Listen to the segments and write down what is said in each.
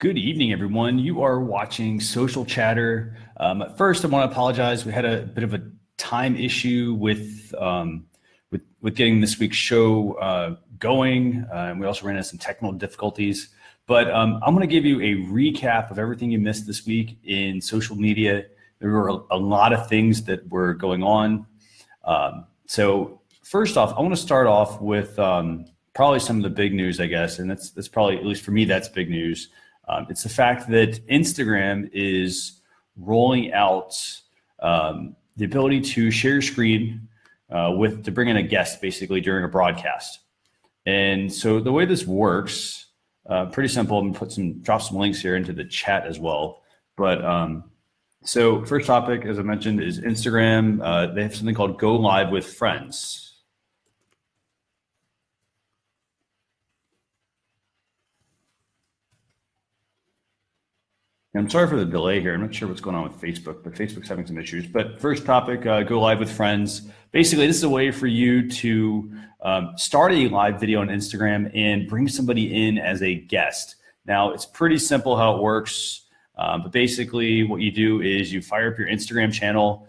Good evening, everyone. You are watching Social Chatter. First, I want to apologize. We had a bit of a time issue with getting this week's show going, and we also ran into some technical difficulties. But I'm going to give you a recap of everything you missed this week in social media. There were a lot of things that were going on. So first off, I want to start off with probably some of the big news, I guess, and that's probably, at least for me, that's big news. It's the fact that Instagram is rolling out the ability to share your screen to bring in a guest basically during a broadcast. And so the way this works, pretty simple. I'm gonna drop some links here into the chat as well. But so first topic, as I mentioned, is Instagram. They have something called Go Live with Friends. I'm sorry for the delay here. I'm not sure what's going on with Facebook, but Facebook's having some issues. But first topic, Go Live with Friends. Basically, this is a way for you to start a live video on Instagram and bring somebody in as a guest. Now, it's pretty simple how it works. But basically, what you do is you fire up your Instagram channel.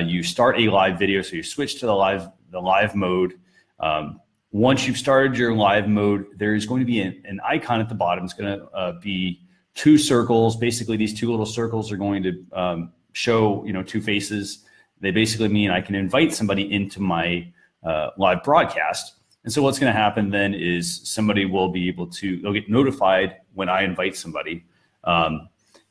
You start a live video, so you switch to the live mode. Once you've started your live mode, there's going to be an icon at the bottom. It's going to be two circles. Basically, these two little circles are going to show, two faces. They basically mean I can invite somebody into my live broadcast. And so what's going to happen then is somebody will be able to, they'll get notified when I invite somebody.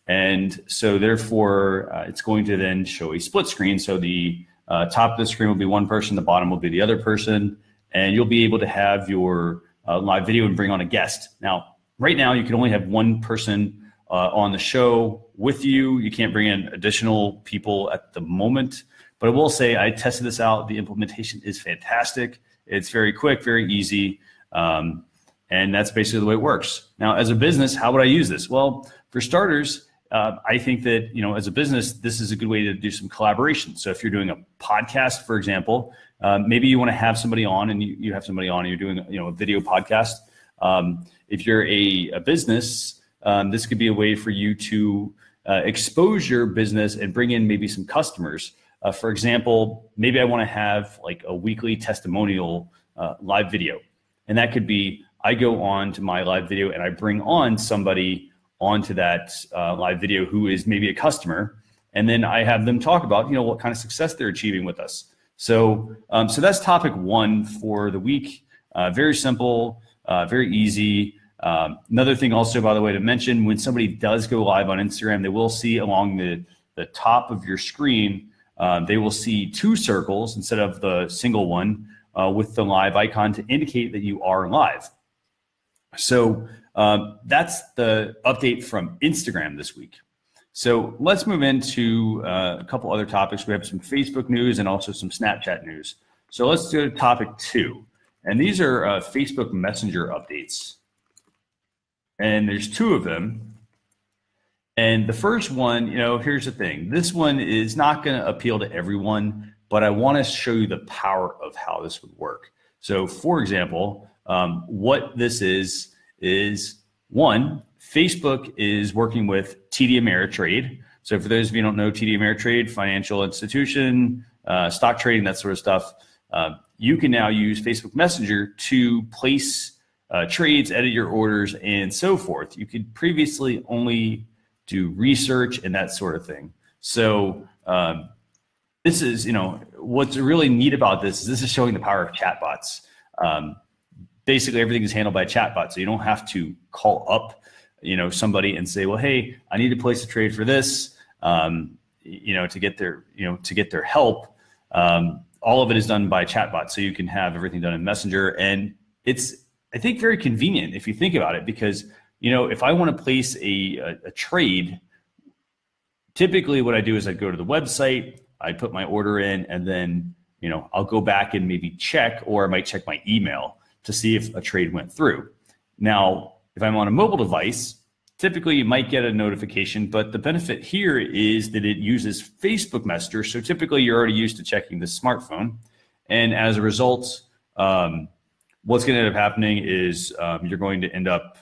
And so therefore, it's going to then show a split screen. So the top of the screen will be one person, the bottom will be the other person, and you'll be able to have your live video and bring on a guest. Now, right now, you can only have one person on the show with you. You can't bring in additional people at the moment. But I will say I tested this out. The implementation is fantastic. It's very quick, very easy. And that's basically the way it works. Now, as a business, how would I use this? Well, for starters, I think that, as a business, this is a good way to do some collaboration. So if you're doing a podcast, for example, maybe you want to have somebody on and you have somebody on and you're doing a video podcast. If you're a business, this could be a way for you to expose your business and bring in maybe some customers. For example, maybe I want to have like a weekly testimonial live video. And that could be I go on to my live video and I bring on somebody onto that live video who is maybe a customer. And then I have them talk about, what kind of success they're achieving with us. So that's topic one for the week. Very simple, very easy. Another thing also, by the way, to mention, when somebody does go live on Instagram, they will see along the top of your screen, they will see two circles instead of the single one with the live icon to indicate that you are live. So that's the update from Instagram this week. So let's move into a couple other topics. We have some Facebook news and also some Snapchat news. So let's do topic 2. And these are Facebook Messenger updates. And there's 2 of them. And the first one, here's the thing. This one is not going to appeal to everyone, but I want to show you the power of how this would work. So for example, what this is one, Facebook is working with TD Ameritrade. So for those of you who don't know, TD Ameritrade, financial institution, stock trading, that sort of stuff, you can now use Facebook Messenger to place trades, edit your orders, and so forth. You could previously only do research and that sort of thing. So this is, what's really neat about this is showing the power of chatbots. Basically, everything is handled by a chatbot, so you don't have to call up, somebody and say, well, hey, I need to place a trade for this, to get their help. All of it is done by chatbot, so you can have everything done in Messenger, and it's, I think, very convenient if you think about it, because if I want to place a trade, typically what I do is I go to the website, I put my order in, and then I'll go back and maybe check, or I might check my email to see if a trade went through. Now, if I'm on a mobile device, typically you might get a notification, but the benefit here is that it uses Facebook Messenger. So typically you're already used to checking the smartphone. And as a result, what's going to end up happening is you're going to end up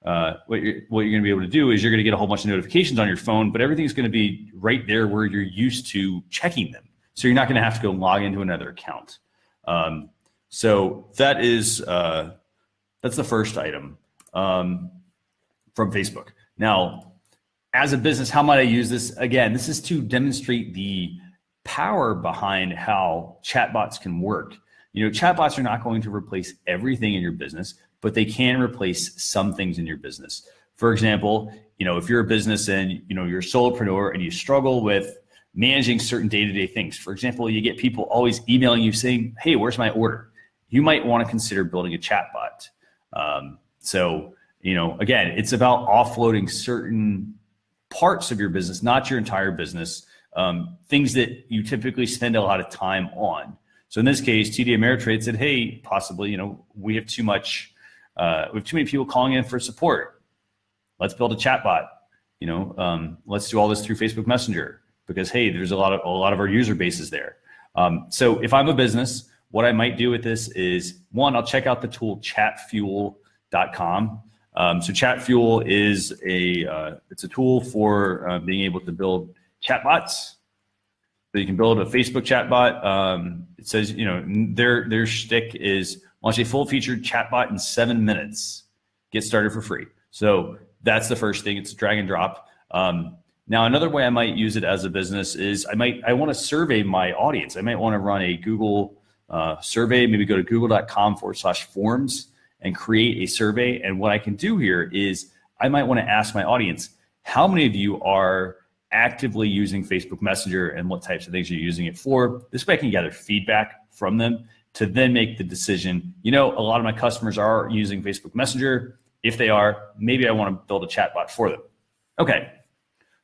what you're going to be able to do is you're going to get a whole bunch of notifications on your phone, but everything's going to be right there where you're used to checking them. So you're not going to have to go log into another account. So that is that's the first item from Facebook. Now, as a business, how might I use this? Again, this is to demonstrate the power behind how chatbots can work. You know, chatbots are not going to replace everything in your business, but they can replace some things in your business. For example, you know, if you're a business and you're a solopreneur and you struggle with managing certain day-to-day things. For example, you get people always emailing you saying, "Hey, where's my order?" You might want to consider building a chatbot. So, again, it's about offloading certain parts of your business, not your entire business, things that you typically spend a lot of time on. So in this case, TD Ameritrade said, "Hey, possibly, we have too many people calling in for support. Let's build a chatbot. Let's do all this through Facebook Messenger because, hey, there's a lot of our user base is there." So if I'm a business, what I might do with this is, one, I'll check out the tool chatfuel.com. So Chatfuel is it's a tool for being able to build chatbots. So you can build a Facebook chatbot. It says, their shtick is launch a full-featured chatbot in 7 minutes. Get started for free. So that's the first thing. It's drag and drop. Now, another way I might use it as a business is I want to survey my audience. I might want to run a Google survey, maybe go to google.com/forms and create a survey. And what I can do here is I might want to ask my audience, how many of you are actively using Facebook Messenger and what types of things you're using it for? This way I can gather feedback from them to then make the decision, a lot of my customers are using Facebook Messenger. If they are, maybe I want to build a chatbot for them. Okay,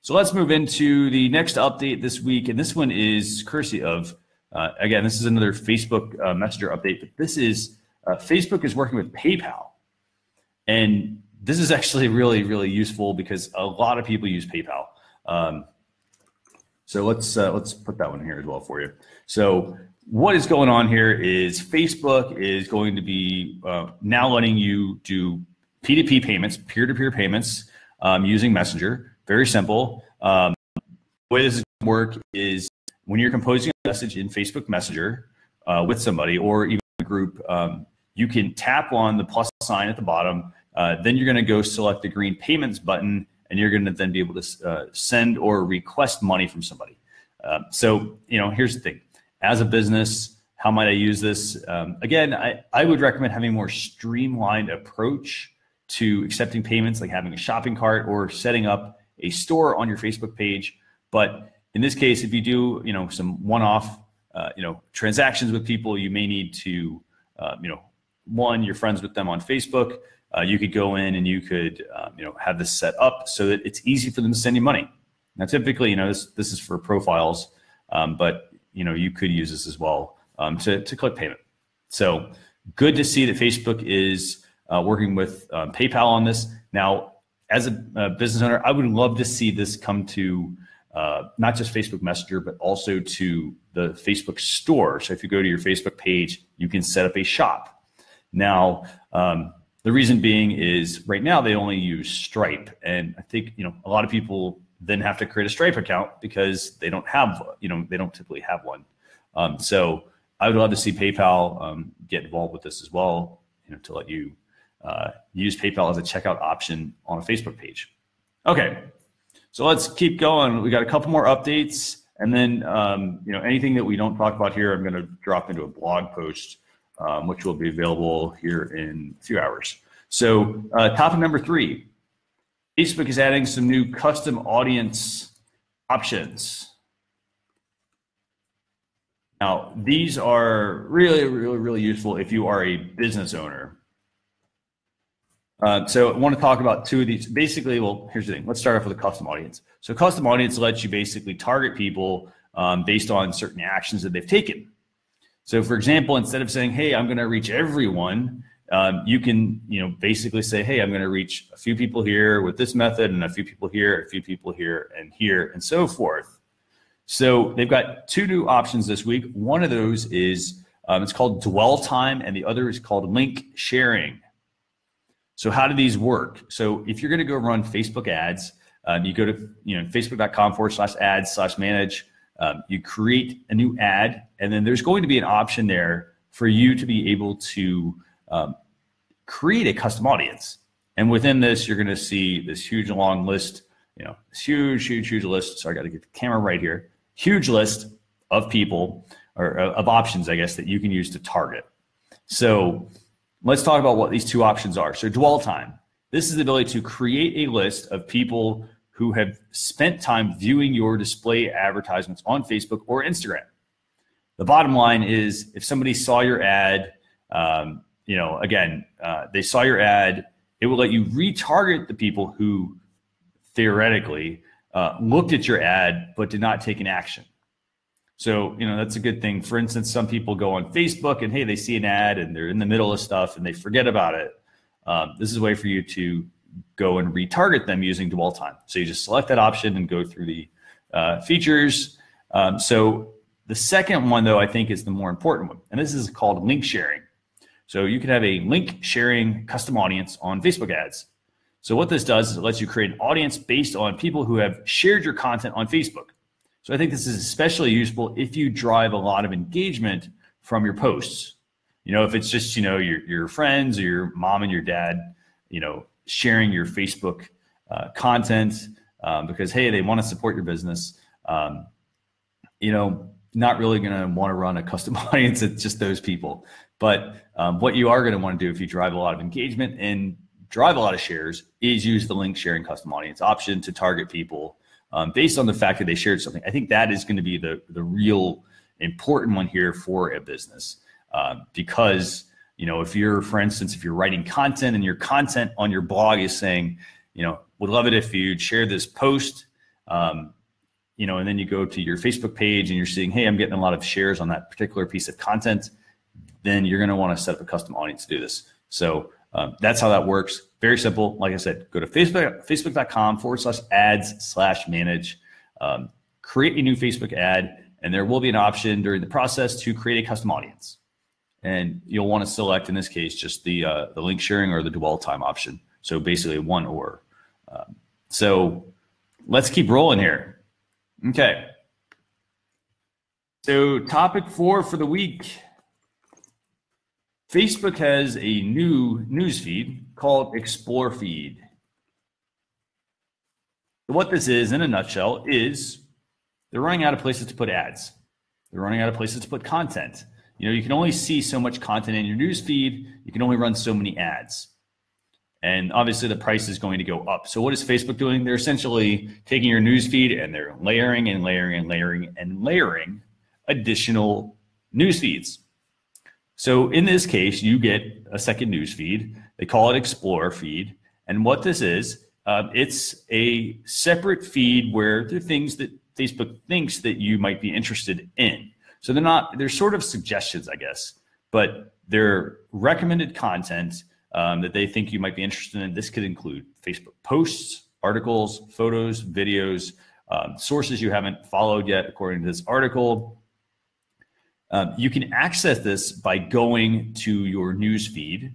so let's move into the next update this week. And this one is courtesy of, again, this is another Facebook Messenger update, but this is Facebook is working with PayPal. And this is actually really, really useful because a lot of people use PayPal. So let's put that one here as well for you. So what is going on here is Facebook is going to be now letting you do P2P payments, peer-to-peer payments using Messenger. Very simple. The way this is going to work is when you're composing a message in Facebook Messenger with somebody or even a group, you can tap on the plus sign at the bottom. Then you're going to go select the green payments button, and you're going to then be able to send or request money from somebody. So, here's the thing. As a business, how might I use this? Again, I would recommend having a more streamlined approach to accepting payments, like having a shopping cart or setting up a store on your Facebook page. But in this case, if you do, some one-off, transactions with people, you may need to, one, you're friends with them on Facebook. You could go in and you could, have this set up so that it's easy for them to send you money. Now, typically, this is for profiles, but you could use this as well to click payment. So good to see that Facebook is working with PayPal on this. Now, as a business owner, I would love to see this come to not just Facebook Messenger, but also to the Facebook store. So if you go to your Facebook page, you can set up a shop. Now, the reason being is right now they only use Stripe. And I think, a lot of people then have to create a Stripe account because they don't have, they don't typically have one. So I would love to see PayPal get involved with this as well, to let you use PayPal as a checkout option on a Facebook page. Okay, so let's keep going. We got a couple more updates, and then anything that we don't talk about here, I'm going to drop into a blog post, which will be available here in a few hours. So topic number 3, Facebook is adding some new custom audience options. Now, these are really, really, really useful if you are a business owner. So I want to talk about 2 of these. Basically, well, here's the thing. Let's start off with a custom audience. So custom audience lets you basically target people based on certain actions that they've taken. So for example, instead of saying, hey, I'm going to reach everyone, you can basically say, hey, I'm going to reach a few people here with this method and a few people here, a few people here, and so forth. So they've got 2 new options this week. One of those is it's called dwell time, and the other is called link sharing. So how do these work? So if you're going to go run Facebook ads, you go to facebook.com/ads/manage. You create a new ad, and then there's going to be an option there for you to be able to create a custom audience. And within this, you're going to see this huge long list, this huge list. So I got to get the camera right here. Huge list of people, or of options, I guess, that you can use to target. So let's talk about what these two options are. So dwell time. This is the ability to create a list of people who have spent time viewing your display advertisements on Facebook or Instagram. The bottom line is, if somebody saw your ad, they saw your ad, it will let you retarget the people who theoretically looked at your ad but did not take an action. So, that's a good thing. For instance, some people go on Facebook and, hey, they see an ad and they're in the middle of stuff and they forget about it. This is a way for you to go and retarget them using dwell time. So you just select that option and go through the features. So the second one, though, I think is the more important one. And this is called link sharing. So you can have a link sharing custom audience on Facebook ads. So what this does is it lets you create an audience based on people who have shared your content on Facebook. So I think this is especially useful if you drive a lot of engagement from your posts. If it's just, your friends or your mom and your dad, sharing your Facebook content because, hey, they want to support your business, not really going to want to run a custom audience. It's just those people. But what you are going to want to do if you drive a lot of engagement and drive a lot of shares is use the link sharing custom audience option to target people based on the fact that they shared something. I think that is going to be the real important one here for a business because, if you're, for instance, if you're writing content and your content on your blog is saying, would love it if you'd share this post, and then you go to your Facebook page and you're seeing, hey, I'm getting a lot of shares on that particular piece of content, then you're going to want to set up a custom audience to do this. So that's how that works. Very simple. Like I said, go to facebook.com/ads/manage, create a new Facebook ad, and there will be an option during the process to create a custom audience. And you'll want to select, in this case, just the link sharing or the dwell time option. So basically one or. So let's keep rolling here. Okay. So topic 4 for the week. Facebook has a new news feed called Explore Feed. What this is, in a nutshell, is they're running out of places to put ads. They're running out of places to put content. You can only see so much content in your news feed. You can only run so many ads. And obviously the price is going to go up. So what is Facebook doing? They're essentially taking your news feed and they're layering and layering and layering and layering additional news feeds. So in this case, you get a second news feed. They call it Explore Feed. And what this is, it's a separate feed where there are things that Facebook thinks that you might be interested in. So they're sort of suggestions, I guess, but they're recommended content that they think you might be interested in. This could include Facebook posts, articles, photos, videos, sources you haven't followed yet, according to this article. You can access this by going to your news feed.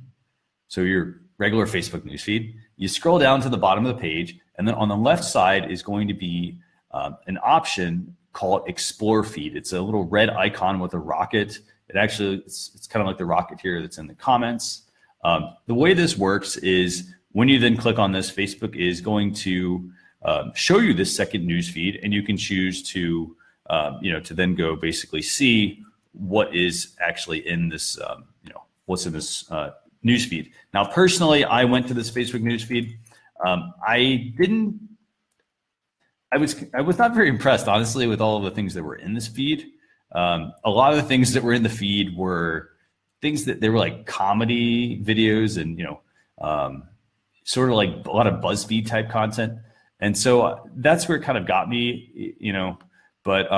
So your regular Facebook news feed, you scroll down to the bottom of the page, and then on the left side is going to be an option called Explore Feed. It's a little red icon with a rocket. It's kind of like the rocket here that's in the comments. The way this works is when you then click on this, Facebook is going to show you this second news feed, and you can choose to then go basically see what is actually in this, what's in this news feed. Now, personally, I went to this Facebook news feed. I was not very impressed, honestly, with all of the things that were in this feed. A lot of the things that were in the feed were things that they were like comedy videos and, sort of like a lot of BuzzFeed type content. And so that's where it kind of got me, but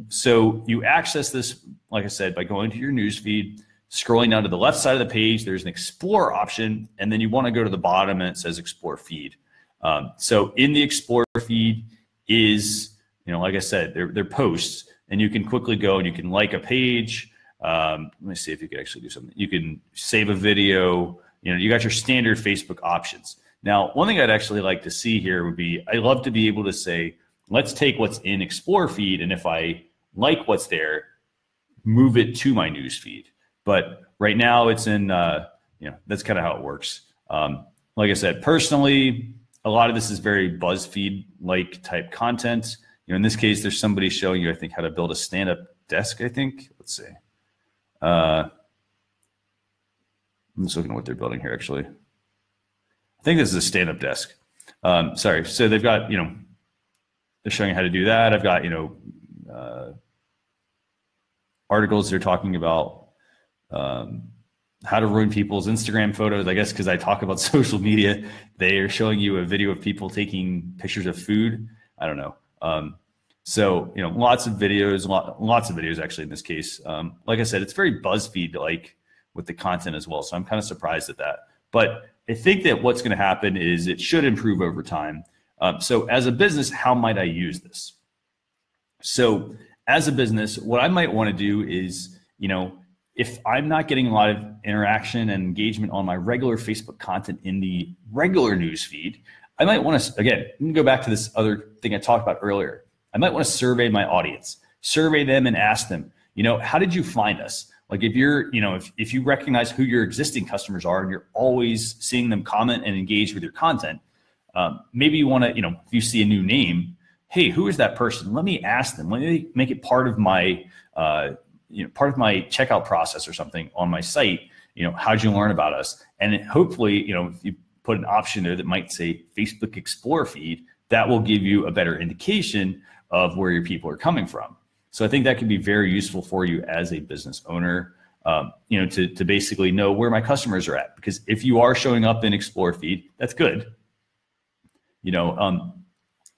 so you access this, like I said, by going to your news feed, scrolling down to the left side of the page, there's an Explore option, and then you want to go to the bottom and it says Explore Feed. So in the Explore Feed is, like I said, they're posts, and you can quickly go and you can like a page. Let me see if you can actually do something. You can save a video, you got your standard Facebook options. Now, one thing I'd actually like to see here would be, I love to be able to say, let's take what's in Explore feed, and if I like what's there, move it to my news feed. But right now it's in, that's kind of how it works. Like I said, personally, a lot of this is very BuzzFeed-like type content. In this case, there's somebody showing you, I think, how to build a stand-up desk, I think. Let's see. I'm just looking at what they're building here, actually. I think this is a stand-up desk. Sorry. So they've got, they're showing you how to do that. I've got, articles they're talking about how to ruin people's Instagram photos. I guess because I talk about social media, they are showing you a video of people taking pictures of food. I don't know. So, lots of videos, lots of videos actually in this case. Like I said, it's very BuzzFeed-like with the content as well. So I'm kind of surprised at that. But I think that what's going to happen is it should improve over time. So as a business, how might I use this? So as a business, what I might want to do is, if I'm not getting a lot of interaction and engagement on my regular Facebook content in the regular news feed, I might want to, again, go back to this other thing I talked about earlier. I might want to survey my audience, survey them and ask them, how did you find us? Like if you're, if you recognize who your existing customers are and you're always seeing them comment and engage with your content, maybe you want to, if you see a new name, hey, who is that person? Let me ask them. Let me make it part of my, part of my checkout process or something on my site. How'd you learn about us? And hopefully, if you put an option there that might say Facebook Explore feed, that will give you a better indication of where your people are coming from. So I think that can be very useful for you as a business owner, to basically know where my customers are at. Because if you are showing up in Explore feed, that's good.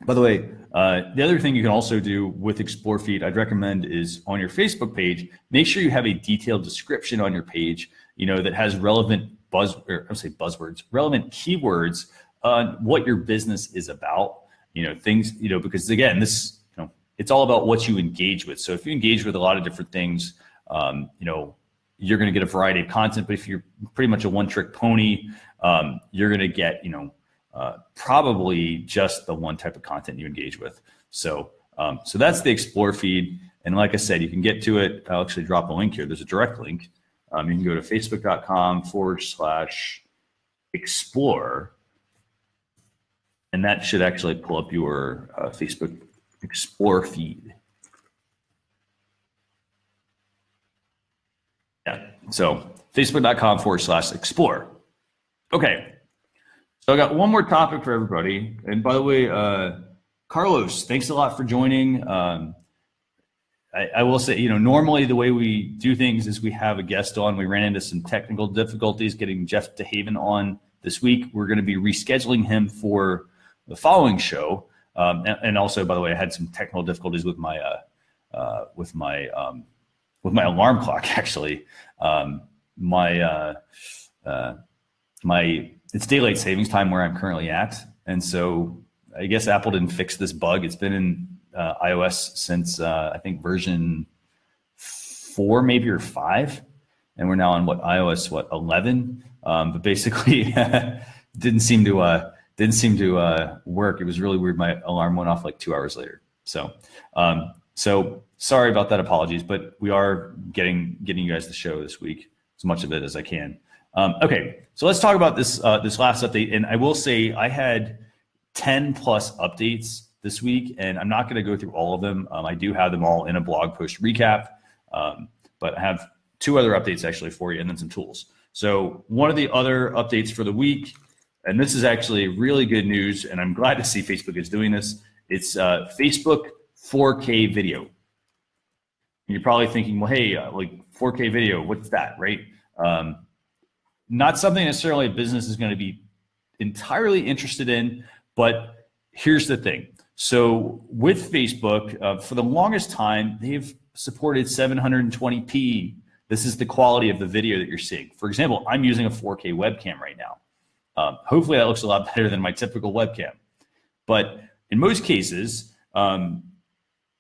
By the way, the other thing you can also do with Explore feed, I'd recommend is on your Facebook page, make sure you have a detailed description on your page, that has relevant relevant keywords on what your business is about, things, because again, this, it's all about what you engage with. So if you engage with a lot of different things, you're going to get a variety of content, but if you're pretty much a one-trick pony, you're going to get, probably just the one type of content you engage with. So, so that's the Explore feed. And like I said, you can get to it. I'll actually drop a link here. There's a direct link. You can go to facebook.com/explore. And that should actually pull up your Facebook Explore feed. Yeah, so facebook.com/explore. Okay, so I got one more topic for everybody. And by the way, Carlos, thanks a lot for joining. I will say, normally the way we do things is we have a guest on. We ran into some technical difficulties getting Jeff DeHaven on this week. We're going to be rescheduling him for the following show. And also, by the way, I had some technical difficulties with my alarm clock. Actually, it's daylight savings time where I'm currently at, and so I guess Apple didn't fix this bug. It's been in iOS since I think version 4, maybe, or 5, and we're now on iOS 11. But basically, didn't seem to work. It was really weird. My alarm went off like 2 hours later. So, so sorry about that. Apologies, but we are getting you guys the show this week, as much of it as I can. Okay, so let's talk about this this last update. And I will say I had 10 plus updates this week, and I'm not going to go through all of them. I do have them all in a blog post recap, but I have 2 other updates actually for you, and then some tools. So one of the other updates for the week, and this is actually really good news, and I'm glad to see Facebook is doing this. It's Facebook 4K video. And you're probably thinking, well, hey, like 4K video, what's that, right? Not something necessarily a business is going to be entirely interested in, but here's the thing. So with Facebook, for the longest time, they've supported 720p. This is the quality of the video that you're seeing. For example, I'm using a 4K webcam right now. Hopefully that looks a lot better than my typical webcam. But in most cases, the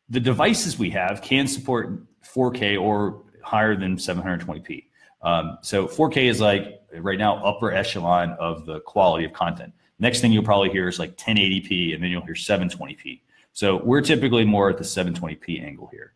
devices we have can support 4K or higher than 720p. So 4K is like right now upper echelon of the quality of content. Next thing you'll probably hear is like 1080p, and then you'll hear 720p. So we're typically more at the 720p angle here.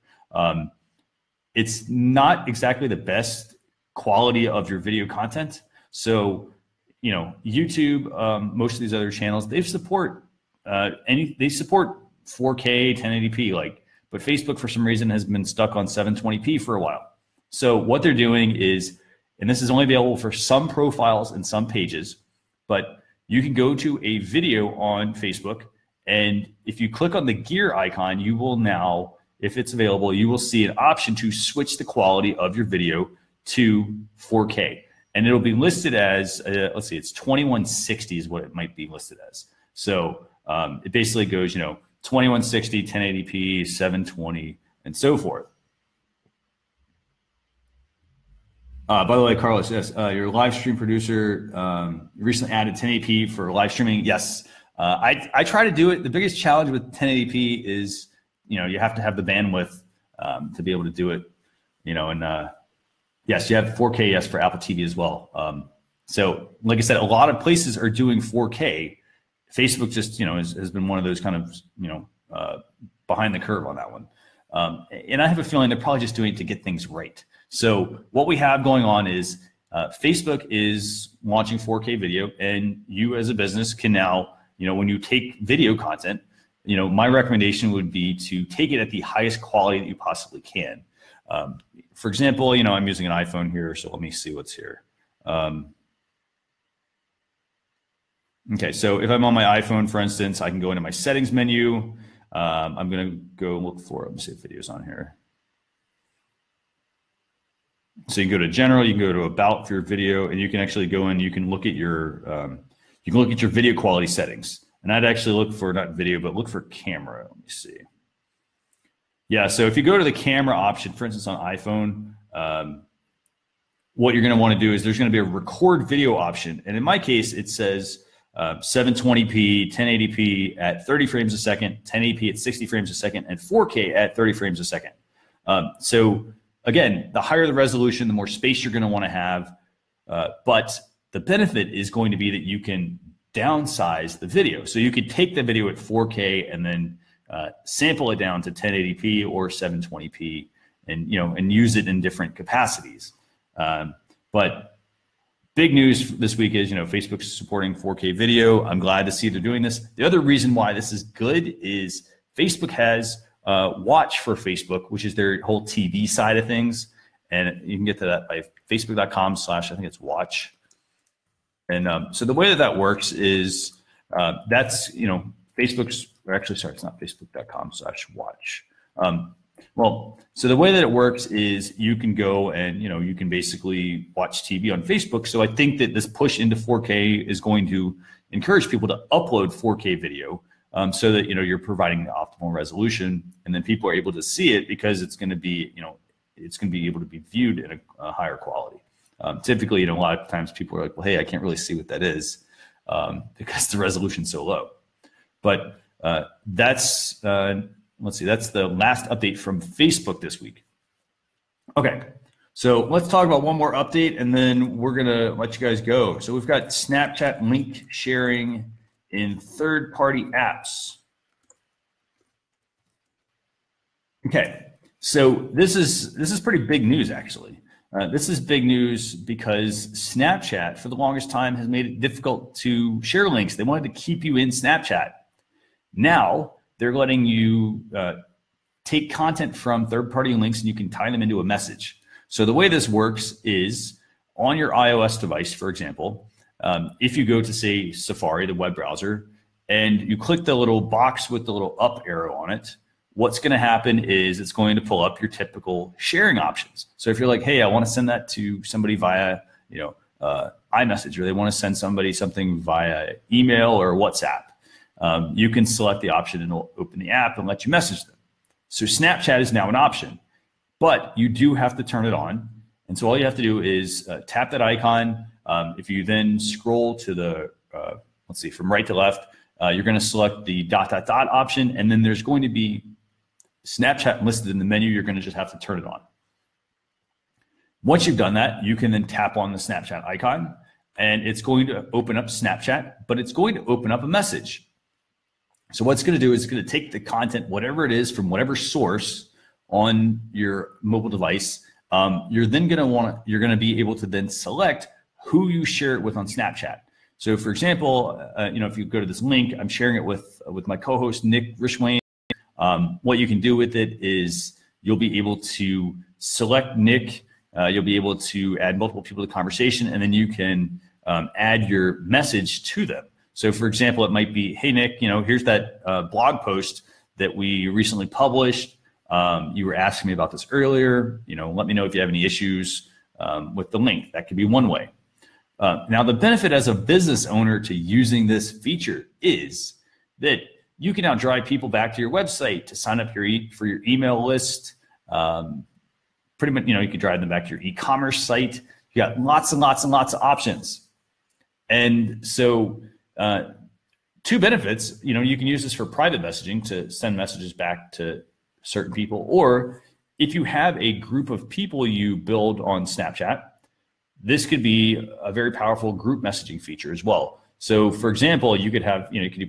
It's not exactly the best quality of your video content. So, you know, YouTube, most of these other channels, they support 4K, 1080p, like, but Facebook for some reason has been stuck on 720p for a while. So what they're doing is, and this is only available for some profiles and some pages, but you can go to a video on Facebook, and if you click on the gear icon, you will now, if it's available, you will see an option to switch the quality of your video to 4K. And it'll be listed as, let's see, it's 2160 is what it might be listed as. So it basically goes, you know, 2160, 1080p, 720, and so forth. By the way, Carlos, yes, your live stream producer recently added 1080p for live streaming. Yes, I try to do it. The biggest challenge with 1080p is, you know, you have to have the bandwidth to be able to do it, you know, and yes, you have 4K, yes, for Apple TV as well. So like I said, a lot of places are doing 4K. Facebook just, you know, has been one of those kind of, you know, behind the curve on that one. And I have a feeling they're probably just doing it to get things right. So what we have going on is Facebook is launching 4K video, and you as a business can now, you know, when you take video content, you know, my recommendation would be to take it at the highest quality that you possibly can. For example, you know, I'm using an iPhone here, so let me see what's here. Okay, so if I'm on my iPhone, for instance, I can go into my settings menu. I'm going to go look for, let me see if video's on here. So you can go to general, you can go to about for your video, and you can actually go in, you can look at your video quality settings. And I'd actually look for, not video, but look for camera. Let me see. Yeah, so if you go to the camera option, for instance, on iPhone, what you're going to want to do is there's going to be a record video option. And in my case, it says 720p, 1080p at 30 frames a second, 1080p at 60 frames a second, and 4K at 30 frames a second. So again, the higher the resolution, the more space you're going to want to have. But the benefit is going to be that you can downsize the video. So you could take the video at 4K and then sample it down to 1080p or 720p, and, you know, and use it in different capacities. But big news this week is, you know, Facebook's supporting 4K video. I'm glad to see they're doing this. The other reason why this is good is Facebook has Watch for Facebook, which is their whole TV side of things. And you can get to that by facebook.com/ I think it's watch. And so the way that that works is that's, you know, Facebook's, or actually, sorry, it's not facebook.com/watch. Well, so the way that it works is you can go and, you know, you can basically watch TV on Facebook. So I think that this push into 4K is going to encourage people to upload 4K video so that, you know, you're providing the optimal resolution, and then people are able to see it because it's going to be, you know, it's going to be able to be viewed in a higher quality. Typically, you know, a lot of times people are like, well, hey, I can't really see what that is because the resolution's so low. But that's, let's see, that's the last update from Facebook this week. Okay, so let's talk about one more update, and then we're going to let you guys go. So we've got Snapchat link sharing in third-party apps. Okay, so this is pretty big news, actually. This is big news because Snapchat, for the longest time, has made it difficult to share links. They wanted to keep you in Snapchat. Now they're letting you take content from third-party links, and you can tie them into a message. So the way this works is on your iOS device, for example, if you go to, say, Safari, the web browser, and you click the little box with the little up arrow on it, what's going to happen is it's going to pull up your typical sharing options. So if you're like, hey, I want to send that to somebody via, you know, iMessage, or they want to send somebody something via email or WhatsApp, you can select the option and it'll open the app and let you message them. So Snapchat is now an option, but you do have to turn it on. And so all you have to do is tap that icon. If you then scroll to the, let's see, from right to left, you're going to select the ... option, and then there's going to be Snapchat listed in the menu. You're going to just have to turn it on. Once you've done that, you can then tap on the Snapchat icon, and it's going to open up Snapchat, but it's going to open up a message. So what it's going to do is it's going to take the content, whatever it is, from whatever source on your mobile device. You're then you're going to be able to then select who you share it with on Snapchat. So for example, if you go to this link, I'm sharing it with my co-host, Nick Rishwain. What you can do with it is you'll be able to select Nick. You'll be able to add multiple people to the conversation, and then you can add your message to them. So for example, it might be, hey, Nick, here's that blog post that we recently published. You were asking me about this earlier. Let me know if you have any issues with the link. That could be one way. Now, the benefit as a business owner to using this feature is that you can now drive people back to your website to sign up for your email list. Pretty much, you can drive them back to your e-commerce site. You got lots and lots and lots of options. And so two benefits, you can use this for private messaging to send messages back to certain people, or if you have a group of people you build on Snapchat, this could be a very powerful group messaging feature as well. So for example, you could have, you could do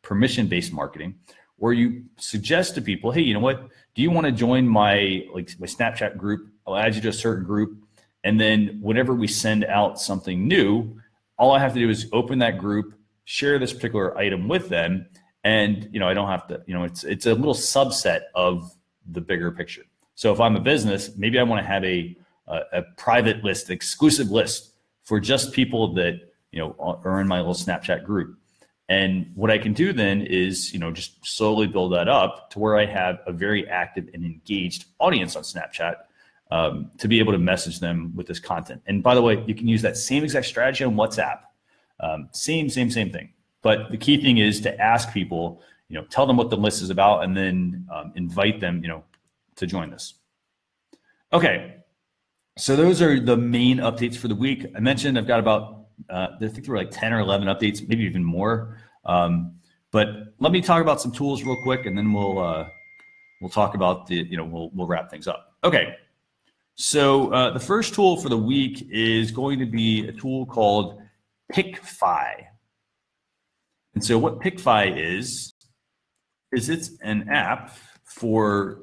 permission-based marketing, where you suggest to people, hey, you know what, do you want to join my Snapchat group? I'll add you to a certain group. And then whenever we send out something new, all I have to do is open that group, share this particular item with them. And, I don't have to, it's a little subset of the bigger picture. So if I'm a business, maybe I want to have a private list, exclusive list for just people that, are in my little Snapchat group. And what I can do then is, just slowly build that up to where I have a very active and engaged audience on Snapchat to be able to message them with this content. And by the way, you can use that same exact strategy on WhatsApp. Same thing. But the key thing is to ask people, tell them what the list is about, and then invite them, to join this. Okay, so those are the main updates for the week. I mentioned I've got about, I think there were like 10 or 11 updates, maybe even more. But let me talk about some tools real quick, and then we'll talk about we'll wrap things up. Okay, so the first tool for the week is going to be a tool called Picfy. And so what Picfy is it's an app for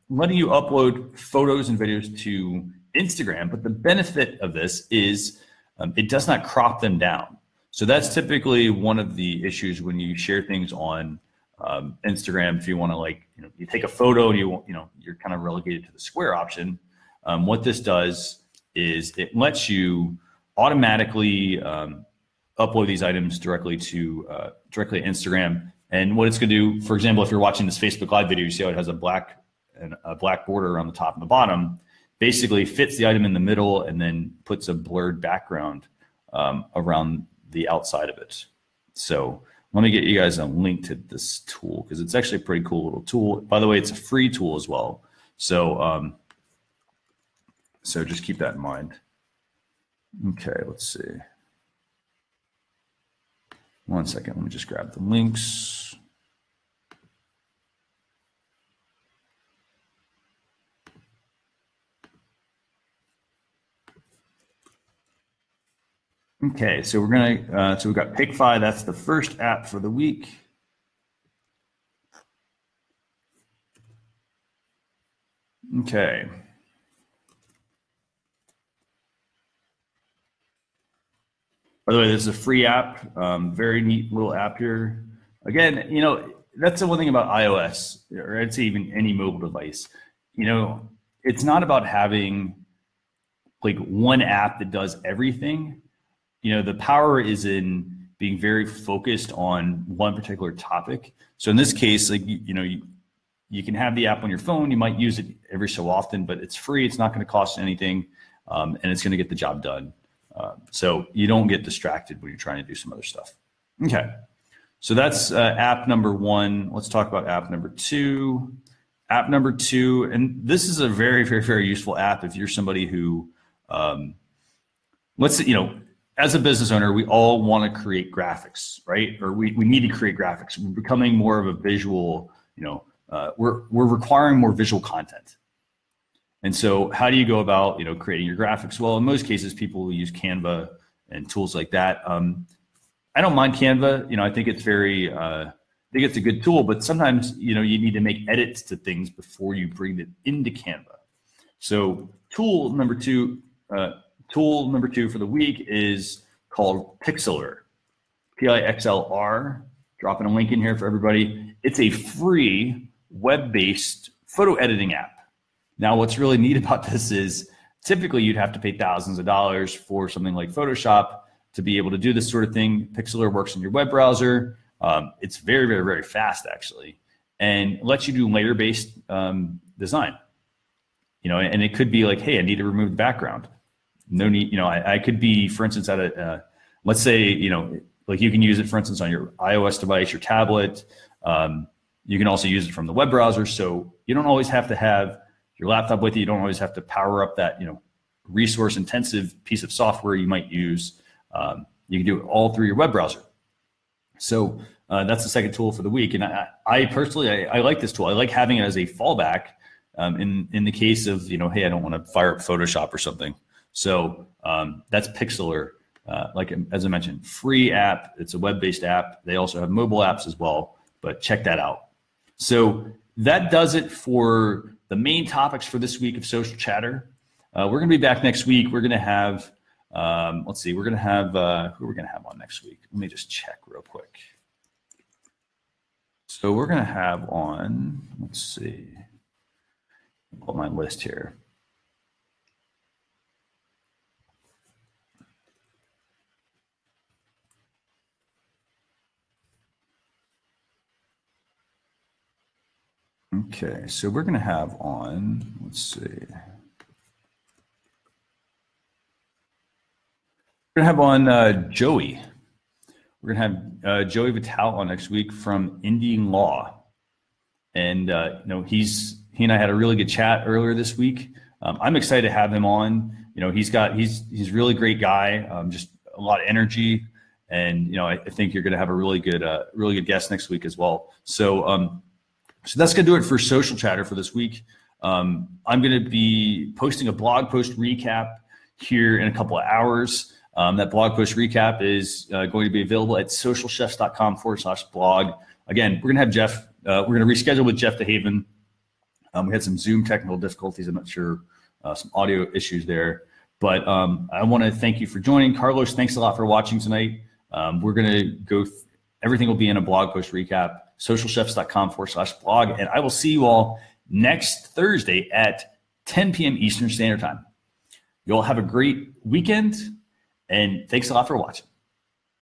letting you upload photos and videos to Instagram. But the benefit of this is it does not crop them down. So that's typically one of the issues when you share things on Instagram. If you want to you take a photo and you're kind of relegated to the square option. What this does is it lets you automatically upload these items directly to Instagram. And what it's going to do, for example, if you're watching this Facebook Live video, you see how it has a black border around the top and the bottom. Basically fits the item in the middle and then puts a blurred background around the outside of it. So let me get you guys a link to this tool because it's actually a pretty cool little tool. By the way, it's a free tool as well. So so just keep that in mind. Okay, let's see. One second, let me just grab the links. Okay, so we're gonna, so we've got Picfy, that's the first app for the week. Okay. By the way, this is a free app, very neat little app here. Again, that's the one thing about iOS, or I'd say even any mobile device. It's not about having one app that does everything. The power is in being very focused on one particular topic. So in this case, you can have the app on your phone. You might use it every so often, but it's free. It's not going to cost anything, and it's going to get the job done. So you don't get distracted when you're trying to do some other stuff. Okay, so that's app number one. Let's talk about app number two. App number two, and this is a very, very, very useful app if you're somebody who, as a business owner, we all want to create graphics, right? Or we need to create graphics. We're becoming more of a visual, we're requiring more visual content. And so how do you go about, creating your graphics? Well, in most cases, people will use Canva and tools like that. I don't mind Canva. I think it's I think it's a good tool, but sometimes, you need to make edits to things before you bring it into Canva. So tool number two for the week is called Pixlr, Pixlr. Dropping a link in here for everybody. It's a free web-based photo editing app. Now, what's really neat about this is typically you'd have to pay thousands of dollars for something like Photoshop to be able to do this sort of thing. Pixlr works in your web browser. It's very, very, very fast, actually, and lets you do layer-based design. And it could be like, hey, I need to remove the background. No need, I could be, for instance, at a, let's say, like you can use it, for instance, on your iOS device, your tablet. You can also use it from the web browser. So you don't always have to have your laptop with you. You don't always have to power up that, resource intensive piece of software you might use. You can do it all through your web browser. So that's the second tool for the week. And I personally, I like this tool. I like having it as a fallback in the case of, hey, I don't want to fire up Photoshop or something. So that's Pixlr. As I mentioned, free app. It's a web-based app. They also have mobile apps as well, but check that out. So that does it for the main topics for this week of Social Chatter. We're going to be back next week. We're going to have, let's see, we're going to have, who we're going to have on next week? Let me just check real quick. So we're going to have on, let's see, pull my list here. Okay, so we're going to have on, let's see. We're going to have on Joey. We're going to have Joey Vital on next week from Indian Law. And, he and I had a really good chat earlier this week. I'm excited to have him on. He's a really great guy, just a lot of energy. And, I think you're going to have a really good guest next week as well. So that's going to do it for Social Chatter for this week. I'm going to be posting a blog post recap here in a couple of hours. That blog post recap is going to be available at socialchefs.com/blog. Again, we're going to have Jeff. We're going to reschedule with Jeff DeHaven. We had some Zoom technical difficulties. I'm not sure, some audio issues there. But I want to thank you for joining. Carlos, thanks a lot for watching tonight. We're going to go, everything will be in a blog post recap, socialchefs.com/blog. And I will see you all next Thursday at 10 p.m. Eastern Standard Time. You all have a great weekend, and thanks a lot for watching.